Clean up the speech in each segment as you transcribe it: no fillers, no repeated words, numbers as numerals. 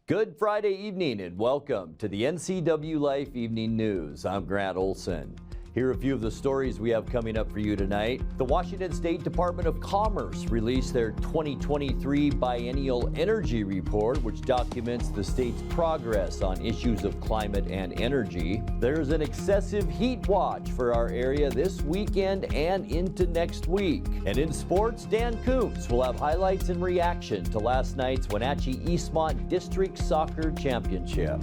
Good Friday evening and welcome to the NCWLIFE Evening News. I'm Grant Olson. Here are a few of the stories we have coming up for you tonight. The Washington State Department of Commerce released their 2023 Biennial Energy Report, which documents the state's progress on issues of climate and energy. There's an excessive heat watch for our area this weekend and into next week. And in sports, Dan Koontz will have highlights and reaction to last night's Wenatchee Eastmont District Soccer Championship.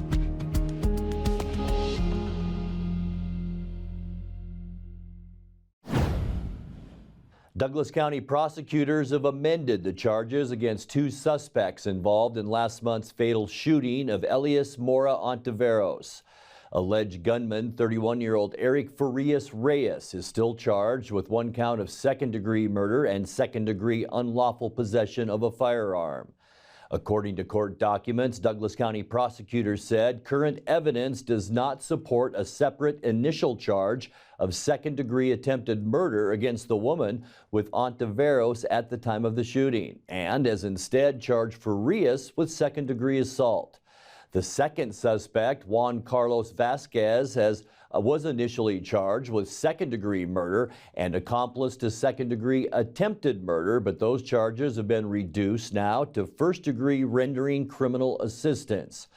Douglas County prosecutors have amended the charges against two suspects involved in last month's fatal shooting of Elias Mora Ontiveros. Alleged gunman, 31-year-old Eric Farias Reyes, is still charged with one count of second-degree murder and second-degree unlawful possession of a firearm. According to court documents, Douglas County prosecutors said current evidence does not support a separate initial charge of second-degree attempted murder against the woman with Ontiveros at the time of the shooting, and has instead charged Farias with second-degree assault. The second suspect, Juan Carlos Vasquez, was initially charged with second-degree murder and accomplice to second-degree attempted murder, but those charges have been reduced now to first-degree rendering criminal assistance.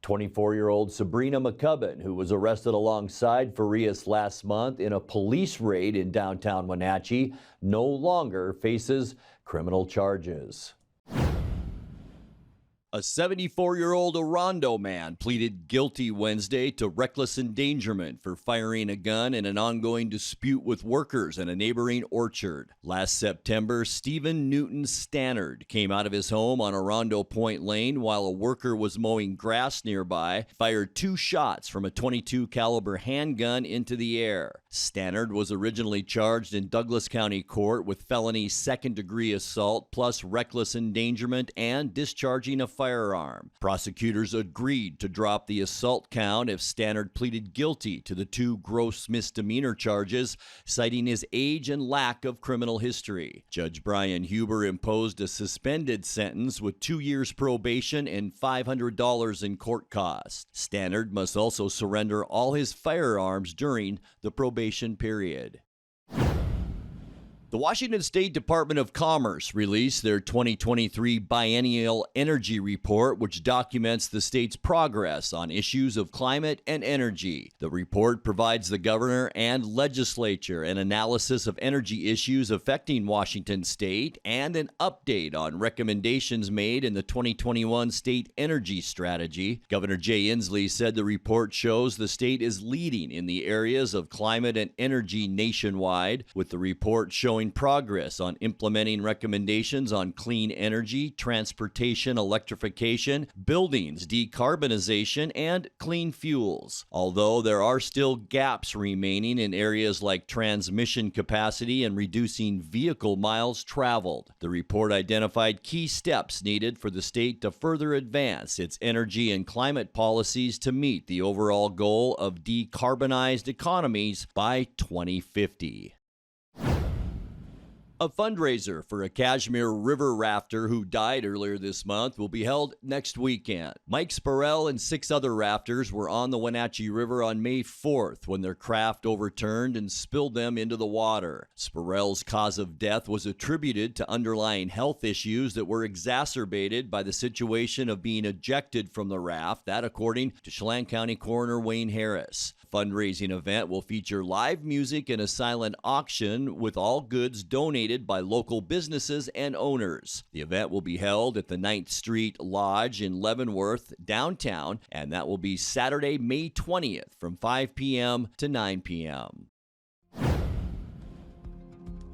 24-year-old Sabrina McCubbin, who was arrested alongside Farias last month in a police raid in downtown Wenatchee, no longer faces criminal charges. A 74-year-old Orondo man pleaded guilty Wednesday to reckless endangerment for firing a gun in an ongoing dispute with workers in a neighboring orchard. Last September, Stephen Newton Stannard came out of his home on Orondo Point Lane while a worker was mowing grass nearby, fired two shots from a .22 caliber handgun into the air. Stannard was originally charged in Douglas County Court with felony second-degree assault plus reckless endangerment and discharging a firearm. Prosecutors agreed to drop the assault count if Stannard pleaded guilty to the two gross misdemeanor charges, citing his age and lack of criminal history. Judge Brian Huber imposed a suspended sentence with 2 years probation and $500 in court costs. Stannard must also surrender all his firearms during the probation period. The Washington State Department of Commerce released their 2023 Biennial Energy Report, which documents the state's progress on issues of climate and energy. The report provides the governor and legislature an analysis of energy issues affecting Washington state and an update on recommendations made in the 2021 State Energy Strategy. Governor Jay Inslee said the report shows the state is leading in the areas of climate and energy nationwide, with the report showing progress on implementing recommendations on clean energy, transportation, electrification, buildings, decarbonization, and clean fuels. Although there are still gaps remaining in areas like transmission capacity and reducing vehicle miles traveled. The report identified key steps needed for the state to further advance its energy and climate policies to meet the overall goal of decarbonized economies by 2050. A fundraiser for a Cashmere river rafter who died earlier this month will be held next weekend. Mike Sparrell and 6 other rafters were on the Wenatchee River on May 4th when their craft overturned and spilled them into the water. Sparrell's cause of death was attributed to underlying health issues that were exacerbated by the situation of being ejected from the raft, that according to Chelan County Coroner Wayne Harris. The fundraising event will feature live music and a silent auction with all goods donated by local businesses and owners. The event will be held at the 9th Street Lodge in Leavenworth, downtown, and that will be Saturday, May 20th from 5 p.m. to 9 p.m.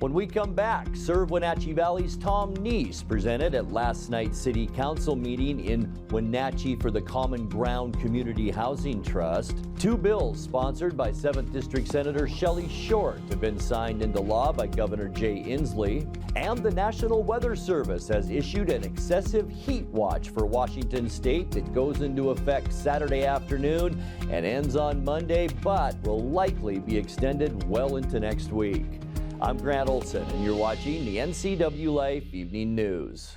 When we come back, Serve Wenatchee Valley's Tom Neese presented at last night's City Council meeting in Wenatchee for the Common Ground Community Housing Trust. 2 bills sponsored by 7th District Senator Shelley Short have been signed into law by Governor Jay Inslee. And the National Weather Service has issued an excessive heat watch for Washington state that goes into effect Saturday afternoon and ends on Monday, but will likely be extended well into next week. I'm Grant Olson, and you're watching the NCWLIFE Evening News.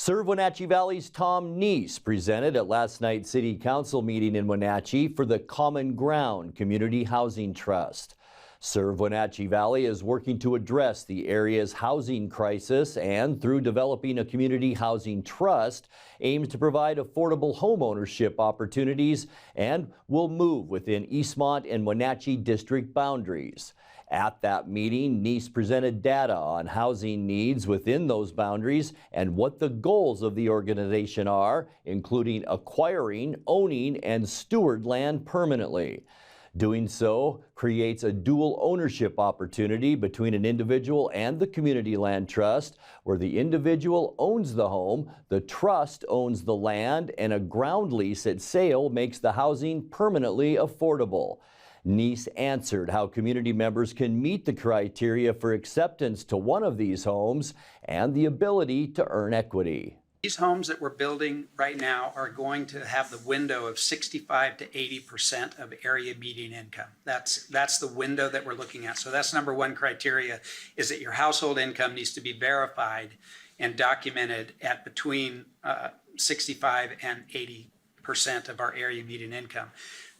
Serve Wenatchee Valley's Tom Neese presented at last night's City Council meeting in Wenatchee for the Common Ground Community Housing Trust. Serve Wenatchee Valley is working to address the area's housing crisis and, through developing a community housing trust, aims to provide affordable home ownership opportunities and will move within Eastmont and Wenatchee district boundaries. At that meeting, Neese presented data on housing needs within those boundaries and what the goals of the organization are, including acquiring, owning, and steward land permanently. Doing so creates a dual ownership opportunity between an individual and the Community Land Trust, where the individual owns the home, the trust owns the land, and a ground lease at sale makes the housing permanently affordable. Neese answered how community members can meet the criteria for acceptance to one of these homes and the ability to earn equity. These homes that we're building right now are going to have the window of 65 to 80% of area median income. That's the window that we're looking at. So that's number one criteria, is that your household income needs to be verified and documented at between 65 and 80% of our area median income.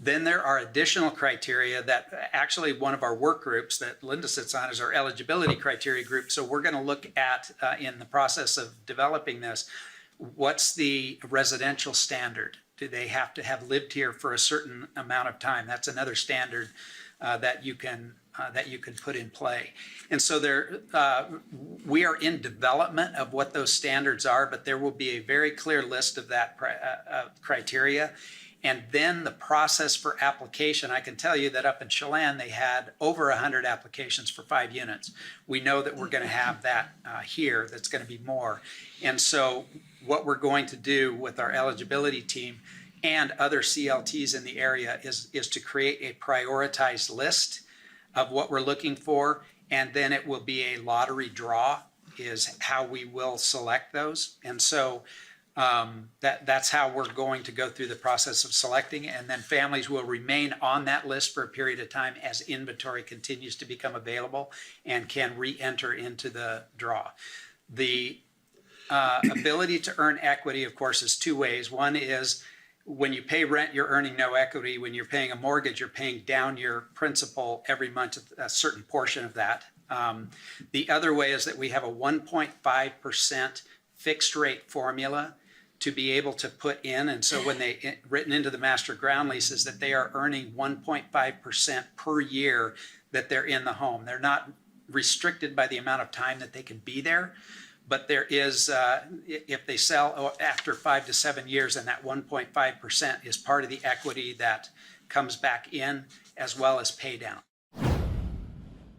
Then there are additional criteria that actually one of our work groups that Linda sits on is our eligibility criteria group. So we're going to look at, in the process of developing this, what's the residential standard? Do they have to have lived here for a certain amount of time? That's another standard that you can put in play. And so we are in development of what those standards are, but there will be a very clear list of that criteria. And then the process for application, I can tell you that up in Chelan, they had over 100 applications for 5 units. We know that we're going to have that here, that's going to be more. And so what we're going to do with our eligibility team and other CLTs in the area is to create a prioritized list of what we're looking for, and then it will be a lottery draw is how we will select those. And so that's how we're going to go through the process of selecting, and then families will remain on that list for a period of time as inventory continues to become available and can re-enter into the draw. The ability to earn equity, of course, is two ways. One is when you pay rent, you're earning no equity. When you're paying a mortgage, you're paying down your principal every month, a certain portion of that. The other way is that we have a 1.5% fixed rate formula to be able to put in, and so when they written into the master ground leases that they are earning 1.5% per year that they're in the home. They're not restricted by the amount of time that they can be there, but there is, if they sell after 5 to 7 years, and that 1.5% is part of the equity that comes back in as well as pay down.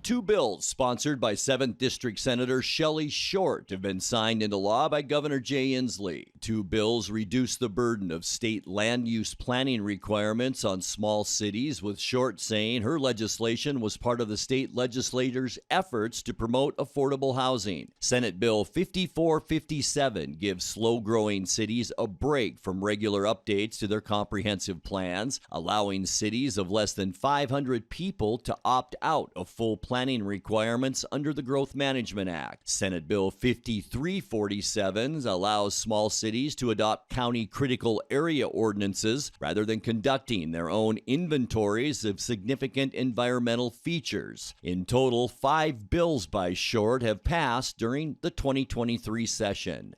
Two bills sponsored by 7th District Senator Shelley Short have been signed into law by Governor Jay Inslee. Two bills reduce the burden of state land use planning requirements on small cities, with Short saying her legislation was part of the state legislature's efforts to promote affordable housing. Senate Bill 5457 gives slow-growing cities a break from regular updates to their comprehensive plans, allowing cities of less than 500 people to opt out of full planning requirements under the Growth Management Act. Senate Bill 5347 allows small cities to adopt county critical area ordinances rather than conducting their own inventories of significant environmental features. In total, 5 bills by Short have passed during the 2023 session.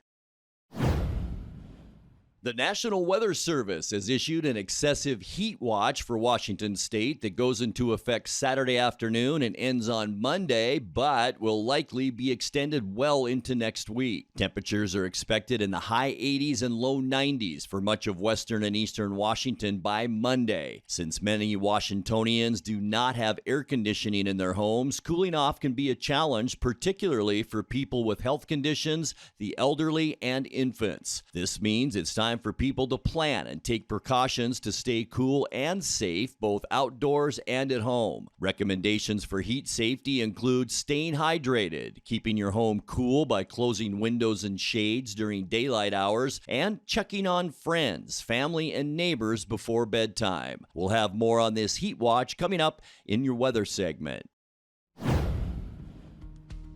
The National Weather Service has issued an excessive heat watch for Washington state that goes into effect Saturday afternoon and ends on Monday, but will likely be extended well into next week. Temperatures are expected in the high 80s and low 90s for much of western and eastern Washington by Monday. Since many Washingtonians do not have air conditioning in their homes, cooling off can be a challenge, particularly for people with health conditions, the elderly, and infants. This means it's time for people to plan and take precautions to stay cool and safe both outdoors and at home. Recommendations for heat safety include staying hydrated, keeping your home cool by closing windows and shades during daylight hours, and checking on friends, family, and neighbors before bedtime. We'll have more on this heat watch coming up in your weather segment.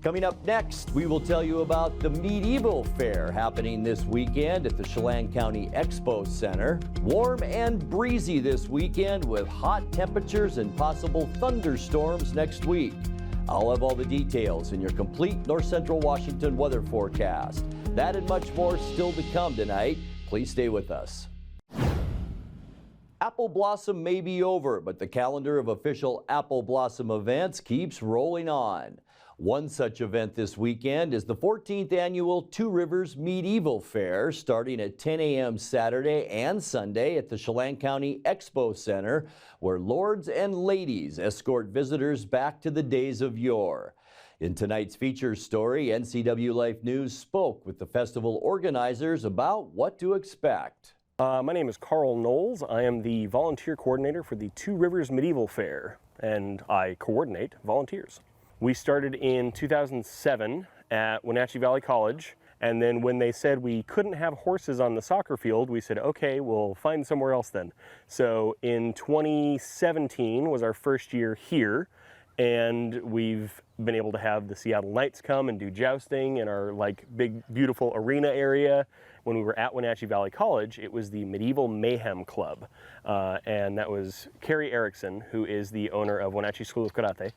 Coming up next, we will tell you about the Medieval Fair happening this weekend at the Chelan County Expo Center. Warm and breezy this weekend with hot temperatures and possible thunderstorms next week. I'll have all the details in your complete North Central Washington weather forecast. That and much more still to come tonight. Please stay with us. Apple Blossom may be over, but the calendar of official Apple Blossom events keeps rolling on. One such event this weekend is the 14th annual Two Rivers Medieval Faire, starting at 10 a.m. Saturday and Sunday at the Chelan County Expo Center, where lords and ladies escort visitors back to the days of yore. In tonight's feature story, NCWLIFE News spoke with the festival organizers about what to expect. My name is Carl Knowles. I am the volunteer coordinator for the Two Rivers Medieval Faire, and I coordinate volunteers. We started in 2007 at Wenatchee Valley College, and then when they said we couldn't have horses on the soccer field, we said, okay, we'll find somewhere else then. So in 2017 was our first year here, and we've been able to have the Seattle Knights come and do jousting in our big, beautiful arena area. When we were at Wenatchee Valley College, it was the Medieval Mayhem Club, and that was Carrie Erickson, who is the owner of Wenatchee School of Karate.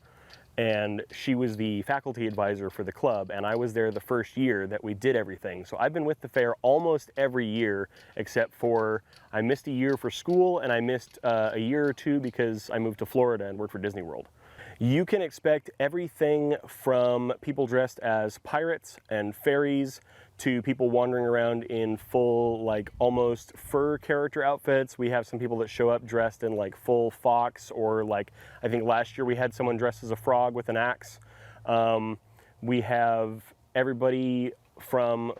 And she was the faculty advisor for the club, and I was there the first year that we did everything. So I've been with the fair almost every year, except for I missed a year for school, and I missed a year or two because I moved to Florida and worked for Disney World. You can expect everything from people dressed as pirates and fairies to people wandering around in full, almost fur character outfits. We have some people that show up dressed in full fox, or I think last year we had someone dressed as a frog with an axe. We have everybody from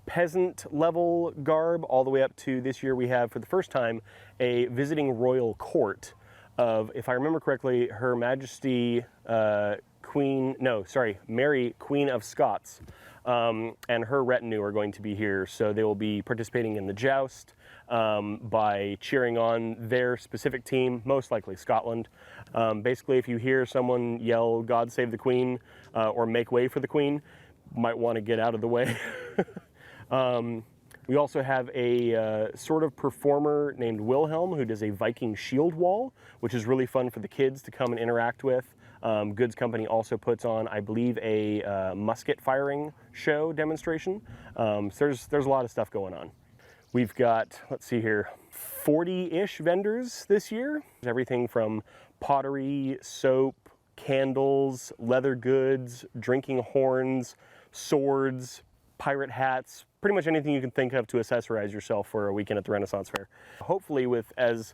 peasant level garb all the way up to this year we have, for the first time, a visiting royal court of, if I remember correctly, Her Majesty Mary, Queen of Scots, and her retinue are going to be here. So they will be participating in the joust by cheering on their specific team, most likely Scotland. Basically, if you hear someone yell, "God save the Queen," or "Make way for the Queen," might want to get out of the way. We also have a sort of performer named Wilhelm who does a Viking shield wall, which is really fun for the kids to come and interact with. Goods Company also puts on, I believe, a musket firing show demonstration. So there's a lot of stuff going on. We've got, let's see here, 40-ish vendors this year. Everything from pottery, soap, candles, leather goods, drinking horns, swords, pirate hats, pretty much anything you can think of to accessorize yourself for a weekend at the Renaissance Fair. Hopefully, with as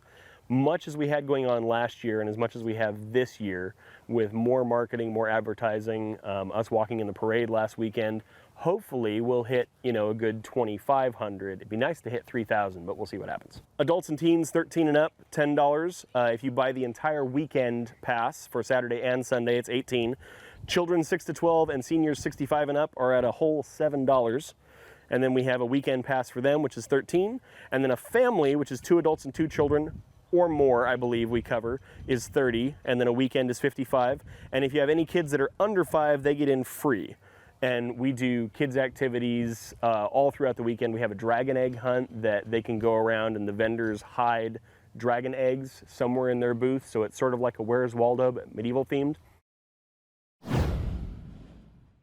much as we had going on last year and as much as we have this year, with more marketing, more advertising, us walking in the parade last weekend, hopefully we'll hit, a good 2,500. It'd be nice to hit 3,000, but we'll see what happens. Adults and teens 13 and up, $10. If you buy the entire weekend pass for Saturday and Sunday, it's $18. Children 6 to 12 and seniors 65 and up are at a whole $7. And then we have a weekend pass for them, which is $13. And then a family, which is 2 adults and 2 children, or more, I believe we cover, is $30. And then a weekend is $55. And if you have any kids that are under 5, they get in free. And we do kids activities all throughout the weekend. We have a dragon egg hunt that they can go around and the vendors hide dragon eggs somewhere in their booth. So it's sort of like a Where's Waldo, but medieval themed.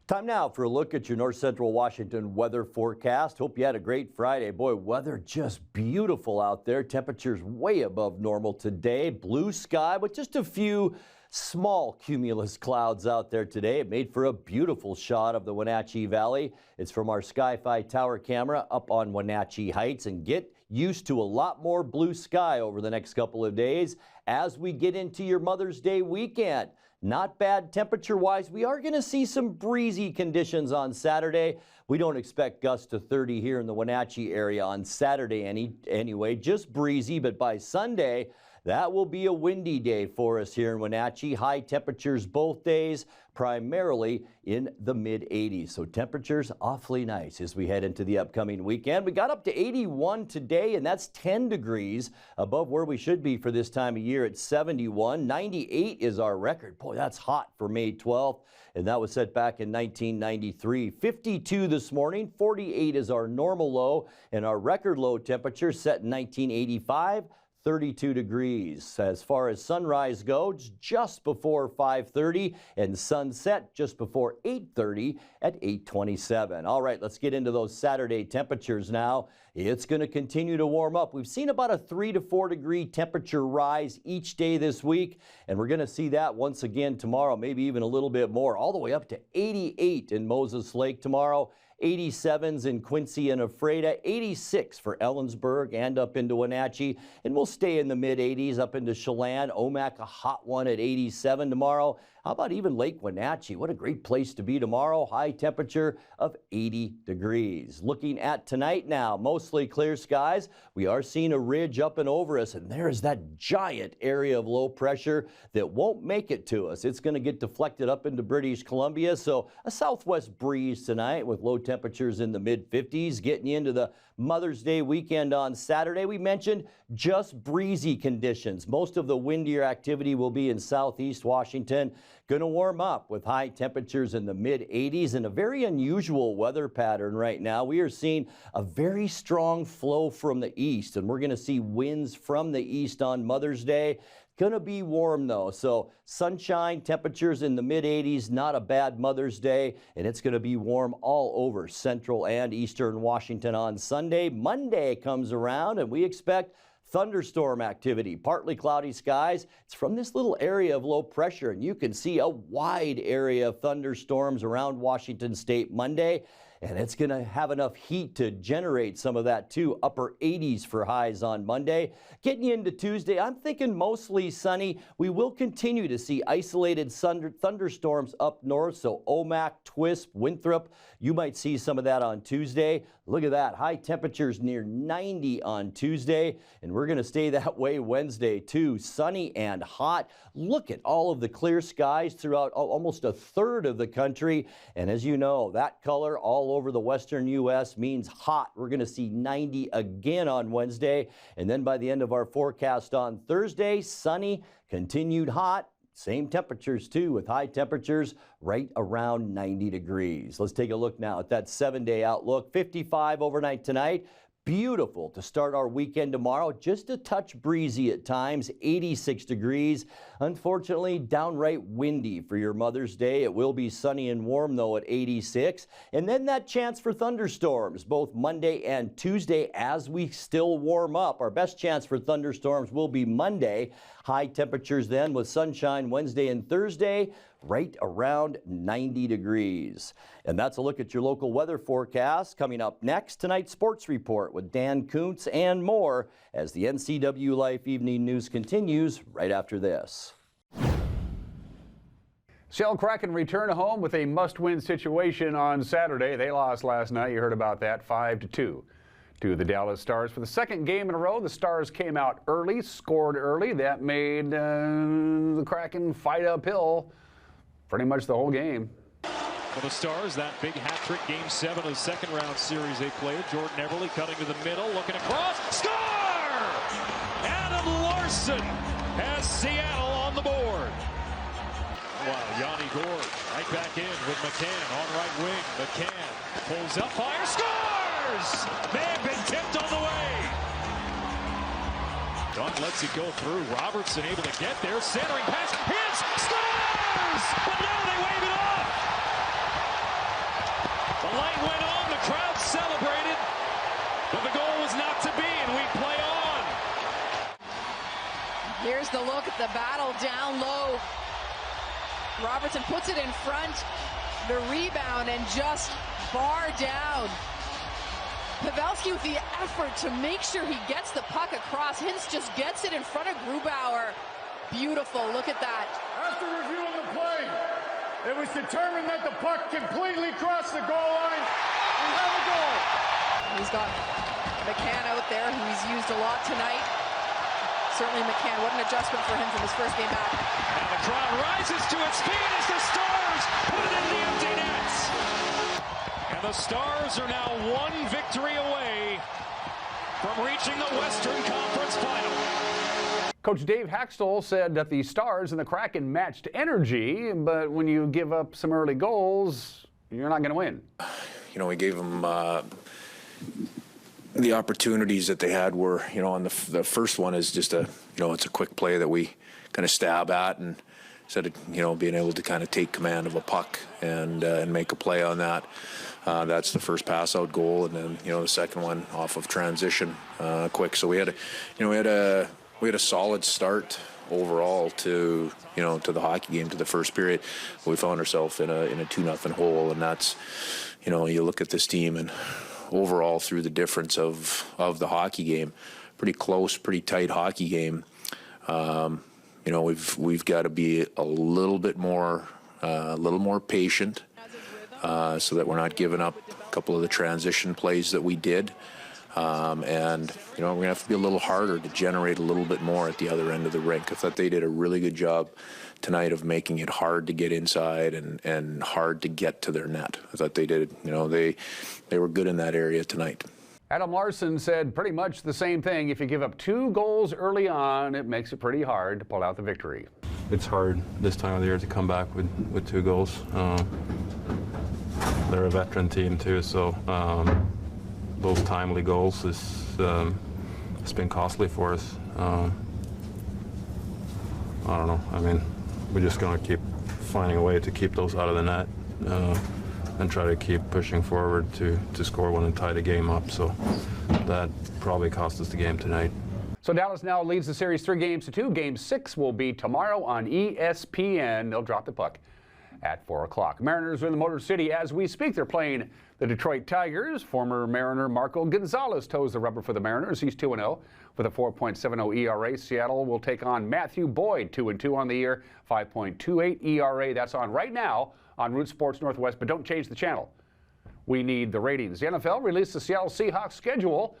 Time now for a look at your North Central Washington weather forecast. Hope you had a great Friday. Boy, weather just beautiful out there. Temperatures way above normal today. Blue sky with just a few small cumulus clouds out there today. It made for a beautiful shot of the Wenatchee Valley. It's from our Sky-Fi tower camera up on Wenatchee Heights. And get used to a lot more blue sky over the next couple of days as we get into your Mother's Day weekend. Not bad temperature-wise. We are going to see some breezy conditions on Saturday. We don't expect gusts to 30 here in the Wenatchee area on Saturday anyway. Just breezy, but by Sunday, That will be a windy day for us here in Wenatchee. High temperatures both days, primarily in the mid-80s. So temperatures awfully nice as we head into the upcoming weekend. We got up to 81 today, and that's 10 degrees above where we should be for this time of year at 71. 98 is our record. Boy, that's hot for May 12th, and that was set back in 1993. 52 this morning, 48 is our normal low, and our record low temperature set in 1985. 32 degrees. As far as sunrise goes, just before 5:30, and sunset just before 8:30 at 8:27. All right, let's get into those Saturday temperatures now. It's going to continue to warm up. We've seen about a 3 to 4 degree temperature rise each day this week, and we're going to see that once again tomorrow, maybe even a little bit more, all the way up to 88 in Moses Lake tomorrow. 87s in Quincy and Ephrata, 86 for Ellensburg and up into Wenatchee, and we'll stay in the mid-80s up into Chelan. Omak, a hot one at 87 tomorrow. How about even Lake Wenatchee? What a great place to be tomorrow. High temperature of 80 degrees. Looking at tonight now, mostly clear skies. We are seeing a ridge up and over us, and there's that giant area of low pressure that won't make it to us. It's going to get deflected up into British Columbia, so a southwest breeze tonight with low temperatures in the mid-50s. Getting you into the Mother's Day weekend on Saturday, we mentioned just breezy conditions. Most of the windier activity will be in southeast Washington. Going to warm up with high temperatures in the mid-80s and a very unusual weather pattern right now. We are seeing a very strong flow from the east, and we're going to see winds from the east on Mother's Day. Going to be warm though, so sunshine, temperatures in the mid-80s, not a bad Mother's Day, and it's going to be warm all over central and eastern Washington on Sunday. Monday comes around, and we expect thunderstorm activity, partly cloudy skies. It's from this little area of low pressure, and you can see a wide area of thunderstorms around Washington State Monday. And it's going to have enough heat to generate some of that too. Upper 80s for highs on Monday. Getting you into Tuesday, I'm thinking mostly sunny. We will continue to see isolated thunderstorms up north. So Omak, Twisp, Winthrop, you might see some of that on Tuesday. Look at that. High temperatures near 90 on Tuesday. And we're going to stay that way Wednesday too. Sunny and hot. Look at all of the clear skies throughout almost a third of the country. And as you know, that color all over the western U.S. means hot. We're going to see 90 again on Wednesday. And then by the end of our forecast on Thursday, sunny, continued hot. Same temperatures too, with high temperatures right around 90 degrees. Let's take a look now at that 7-day outlook. 55 overnight tonight. Beautiful to start our weekend tomorrow. Just a touch breezy at times, 86 degrees. Unfortunately, downright windy for your Mother's Day. It will be sunny and warm, though, at 86. And then that chance for thunderstorms, both Monday and Tuesday, as we still warm up. Our best chance for thunderstorms will be Monday. High temperatures then with sunshine Wednesday and Thursday, right around 90 degrees. And that's a look at your local weather forecast. Coming up next, tonight's sports report with Dan Kuntz and more as the NCWLIFE Evening News continues right after this. Shell Kraken return home with a must-win situation on Saturday. They lost last night. You heard about that, 5-2. To the Dallas Stars for the second game in a row. The Stars came out early, scored early. That made the Kraken fight uphill pretty much the whole game. For the Stars, that big hat trick, Game 7 of the second round series they played. Jordan Everly cutting to the middle, looking across, score! Adam Larson has Seattle on the board. Wow, Yanni Gord right back in with McCann on right wing. McCann pulls up, fire, scores! May have been tipped on the way. Dunn lets it go through. Robertson able to get there, centering pass, hits, scores! But now they wave it off. The light went on, the crowd celebrated, but the goal was not to be, and we play on. Here's the look at the battle down low. Robertson puts it in front, the rebound, and just bar down. Pavelski with the effort to make sure he gets the puck across. Hintz just gets it in front of Grubauer. Beautiful, look at that. After reviewing the play, it was determined that the puck completely crossed the goal line. We have a goal. He's got McCann out there, who he's used a lot tonight. certainly McCann. What an adjustment for him from his first game back. And the crowd rises to its feet as the Stars put it in the empty nets. And the Stars are now one victory away from reaching the Western Conference Final. Coach Dave Haxtell said that the Stars and the Kraken matched energy, but when you give up some early goals, you're not going to win. You know, we gave them the opportunities that they had were, you know, on the first one is just a, you know, it's a quick play that we kind of stab at, and instead of, you know, being able to kind of take command of a puck and make a play on that. That's the first pass out goal, and then, you know, the second one off of transition quick. So we had a solid start overall to, you know, to the hockey game, to the first period. We found ourselves in a 2-0 hole, and that's, you know, you look at this team and overall through the difference of the hockey game, pretty close, pretty tight hockey game. You know, we've got to be a little more patient, so that we're not giving up a couple of the transition plays that we did. And, you know, we're going to have to be a little harder to generate a little bit more at the other end of the rink. I thought they did a really good job tonight of making it hard to get inside and hard to get to their net. I thought they did, you know, they were good in that area tonight. Adam Larson said pretty much the same thing. If you give up 2 goals early on, it makes it pretty hard to pull out the victory. It's hard this time of the year to come back with 2 goals. They're a veteran team too, so those timely goals it's been costly for us. I don't know. I mean, we're just going to keep finding a way to keep those out of the net and try to keep pushing forward to score one and tie the game up. So that probably cost us the game tonight. So Dallas now leads the series 3-2. Game 6 will be tomorrow on ESPN. They'll drop the puck at 4 o'clock. Mariners are in the Motor City as we speak. They're playing the Detroit Tigers. Former Mariner Marco Gonzalez toes the rubber for the Mariners. He's 2-0 with a 4.70 ERA. Seattle will take on Matthew Boyd, 2-2 on the year, 5.28 ERA. That's on right now on Root Sports Northwest, but don't change the channel. We need the ratings. The NFL released the Seattle Seahawks schedule.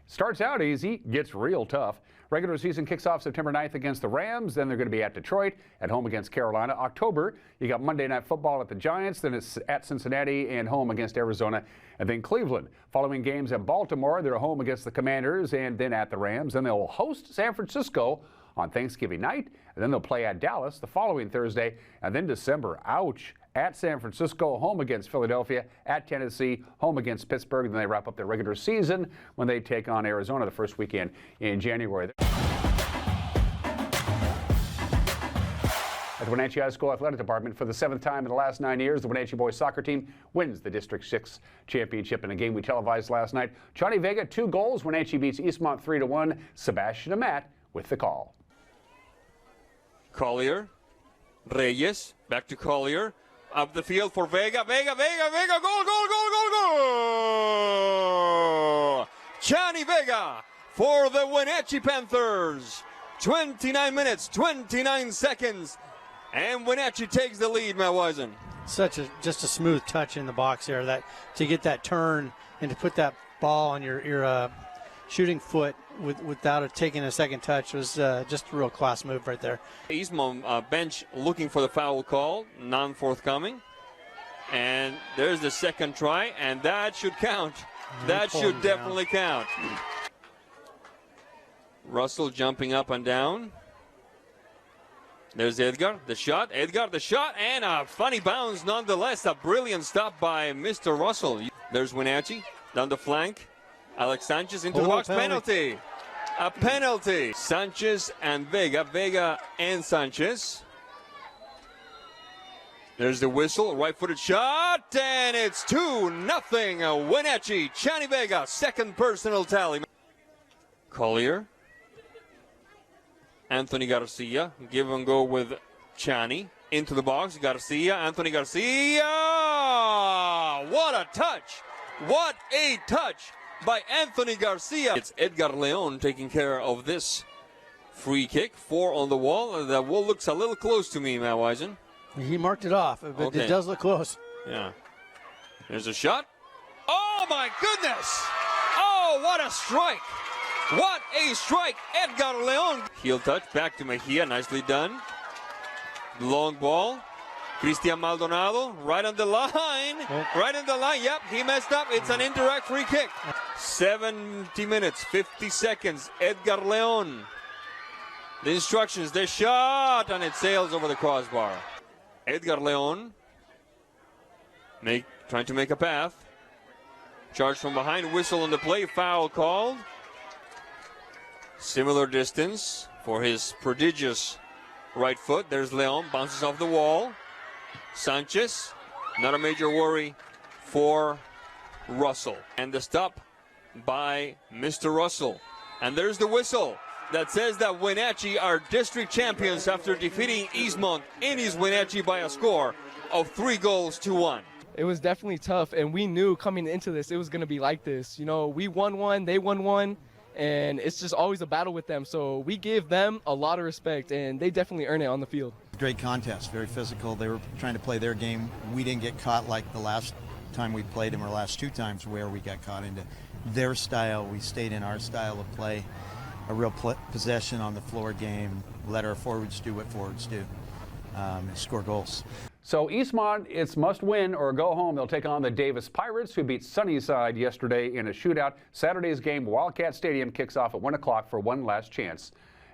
Starts out easy, gets real tough. Regular season kicks off September 9th against the Rams. Then they're going to be at Detroit, at home against Carolina. October, you got Monday Night Football at the Giants. Then it's at Cincinnati and home against Arizona. And then Cleveland. Following games at Baltimore, they're home against the Commanders and then at the Rams. Then they'll host San Francisco on Thanksgiving night. And then they'll play at Dallas the following Thursday. And then December, ouch, at San Francisco, home against Philadelphia, at Tennessee, home against Pittsburgh. Then they wrap up their regular season when they take on Arizona the first weekend in January. At the Wenatchee High School Athletic Department, for the 7th time in the last 9 years, the Wenatchee boys soccer team wins the District 6 championship in a game we televised last night. Johnny Vega, 2 goals. Wenatchee beats Eastmont 3-1. Sebastian Amat with the call. Collier, Reyes, back to Collier. Up the field for Vega, Vega, goal, goal! Johnny Vega for the Wenatchee Panthers. 29 minutes, 29 seconds, and Wenatchee takes the lead, Matt Wisen. Just a smooth touch in the box there, that to get that turn and to put that ball on your shooting foot without taking a second touch was just a real class move right there. Eastmont bench looking for the foul call, non-forthcoming. And there's the second try, and that should count. That should definitely count. Russell jumping up and down. There's Edgar, the shot, and a funny bounce nonetheless. A brilliant stop by Mr. Russell. There's Wenatchee down the flank. Alex Sanchez into the box, penalty. A penalty. Sanchez and Vega and Sanchez. There's the whistle, right-footed shot, and it's 2-0. Wenatchee, Johnny Vega, second personal tally. Collier. Anthony Garcia, give and go with Chani. Into the box, Garcia, Anthony Garcia. What a touch. What a touch by Anthony Garcia. It's Edgar Leon taking care of this free kick. 4 on the wall. The wall looks a little close to me, Matt Wisen. He marked it off, but okay. It does look close. Yeah. There's a shot. Oh, my goodness. Oh, what a strike. What a strike! Edgar Leon. Heel touch back to Mejia. Nicely done. Long ball. Cristian Maldonado right on the line. Right on the line. Yep, he messed up. It's an indirect free kick. 70 minutes, 50 seconds. Edgar Leon. The instructions, the shot, and it sails over the crossbar. Edgar Leon trying to make a path. Charge from behind, whistle on the play, foul called. Similar distance for his prodigious right foot. There's Leon, bounces off the wall. Sanchez, not a major worry for Russell. And the stop by Mr. Russell. And there's the whistle that says that Wenatchee are district champions after defeating Eastmont in East Wenatchee by a score of 3-1. It was definitely tough, and we knew coming into this it was going to be like this. You know, we won one, they won one, and it's just always a battle with them. So we give them a lot of respect, and they definitely earn it on the field. Great contest, very physical. They were trying to play their game. We didn't get caught like the last time we played them, or last two times where we got caught into their style. We stayed in our style of play, a real possession on the floor game, let our forwards do what forwards do, and score goals. So Eastmont, it's must win or go home. They'll take on the Davis Pirates, who beat Sunnyside yesterday in a shootout. Saturday's game, Wildcat Stadium, kicks off at 1 o'clock for one last chance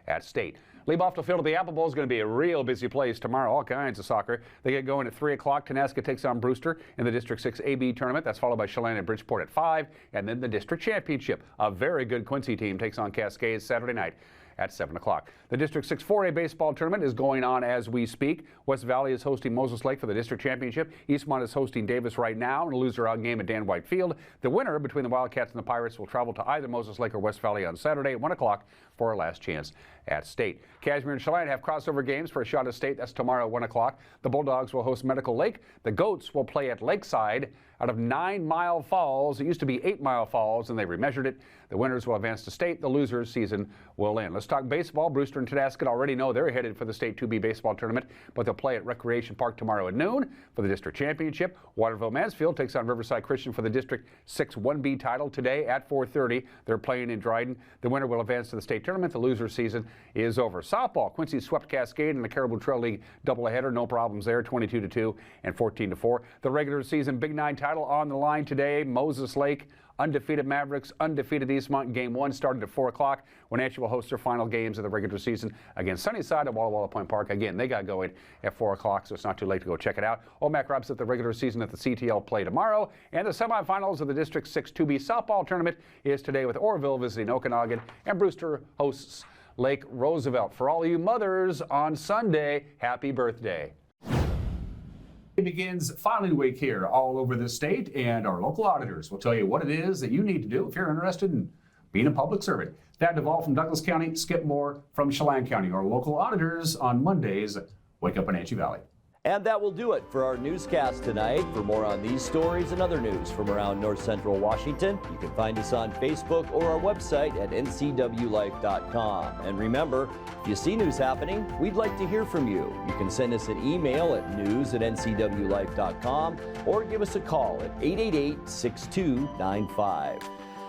at state. Leave-off to field of the Apple Bowl is going to be a real busy place tomorrow. All kinds of soccer. They get going at 3 o'clock. Tenaska takes on Brewster in the District 6 AB tournament. That's followed by Chelan and Bridgeport at 5. And then the District Championship. A very good Quincy team takes on Cascades Saturday night at 7 o'clock. The District 6 4A baseball tournament is going on as we speak. West Valley is hosting Moses Lake for the district championship. Eastmont is hosting Davis right now in a loser-out game at Dan White Field. The winner between the Wildcats and the Pirates will travel to either Moses Lake or West Valley on Saturday at 1 o'clock for a last chance at state. Cashmere and Chelan have crossover games for a shot at state. That's tomorrow at 1 o'clock. The Bulldogs will host Medical Lake. The Goats will play at Lakeside out of 9 Mile Falls. It used to be 8 Mile Falls, and they remeasured it. The winners will advance to state. The losers' season will end. Let's talk baseball. Brewster and Tenaska already know they're headed for the state 2B baseball tournament, but they'll play at Recreation Park tomorrow at noon for the district championship. Waterville-Mansfield takes on Riverside Christian for the district 6 1B title today at 4:30. They're playing in Dryden. The winner will advance to the state tournament. The loser season is over. Softball, Quincy swept Cascade in the Caribou Trail League doubleheader. No problems there, 22-2 and 14-4. The regular season Big 9 title on the line today. Moses Lake, undefeated Mavericks, undefeated Eastmont. Game 1 started at 4 o'clock. Wenatchee will host their final games of the regular season against Sunnyside at Walla Walla Point Park. Again, they got going at 4 o'clock, so it's not too late to go check it out. OMAC wraps up the regular season at the CTL play tomorrow. And the semifinals of the District 6 2B softball tournament is today with Orville visiting Okanagan, and Brewster hosts Lake Roosevelt. For all you mothers on Sunday, happy birthday. It begins filing week here all over the state, and our local auditors will tell you what it is that you need to do if you're interested in being a public servant. Thad Duvall from Douglas County, Skip Moore from Chelan County. Our local auditors on Mondays. Wake up Wenatchee Valley. And that will do it for our newscast tonight. For more on these stories and other news from around North Central Washington, you can find us on Facebook or our website at NCWLIFE.com. And remember, if you see news happening, we'd like to hear from you. You can send us an email at news@ncwlife.com or give us a call at 888-6295.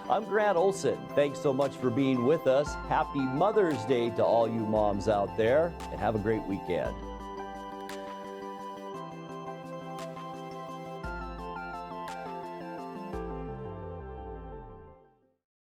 I'm Grant Olson. Thanks so much for being with us. Happy Mother's Day to all you moms out there, and have a great weekend.